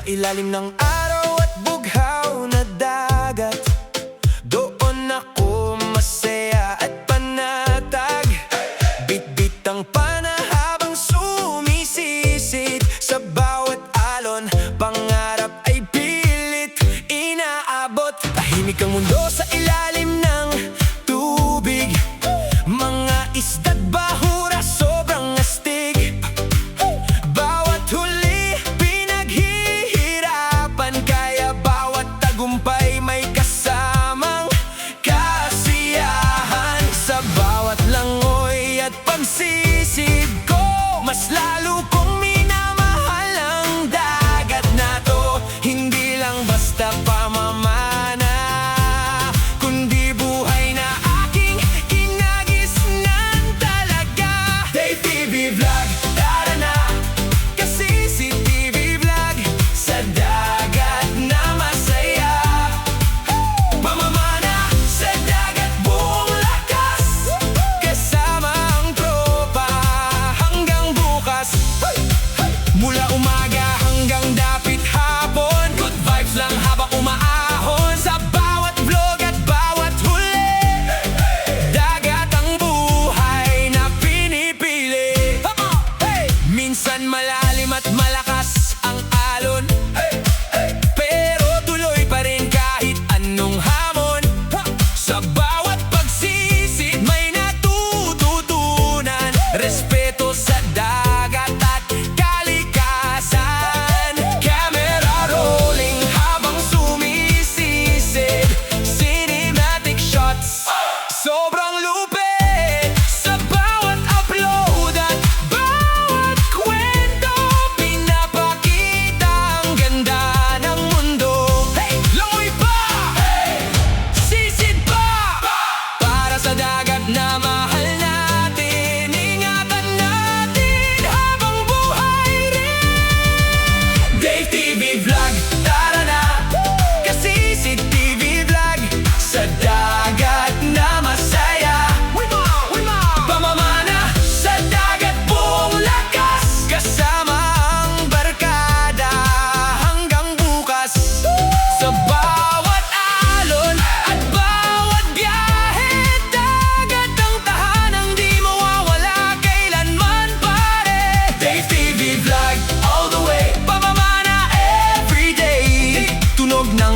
ilalim ng araw at bughaw na dagat, doon ako masaya at panatag. Bit-bit ang pana habang sumisisid sa bawat alon, pangarap ay pilit inaabot. Tahimik ang mundo sa ilalim ng tubig, mga isda't bahura sobrang astig. Bawat huli pinaghihirapan, kaya bawat tagumpay may kasamang kasiyahan. Sa bawat langoy at pagsisid ko, mas lalo kong minamahal ang dagat na to. Hindi lang basta pamamana, kundi buhay na aking inagisnan talaga. Dave TV Vlog, tara na, kasi si TV Vlog sa dagat na masaya. Pamamana sa dagat, buong lakas, kasama ang tropa hanggang bukas. Mula umaga hanggang dapit hapon, good vibes lang habang umaahon. Sa bawat vlog at bawat huli, dagat ang buhay na pinipili. Minsan malalim at malakas ang alon, pero tuloy pa rin kahit anong hamon. Sa bawat pagsisid may natututunan, respeto sa dagat at kalikasan. Camera rolling habang sumisisid, cinematic shots sobrang lupit. Sa bawat upload at bawat kwento, pinapakita ang ganda ng mundo. Langoy pa! Sisid pa! Para sa dagat na mahal natin, ingatan natin habang buhay rin. Dave TV Vlog, tara na, kasi si TV Vlog sa dagat na masaya. Pamamana sa dagat, buong lakas, kasama ang barkada hanggang bukas. Sa bawat alon at bawat biyahe, dagat ang tahanang di mawawala kailanman, pare. Dave TV Vlog all the way, pamamana everyday, tunog ng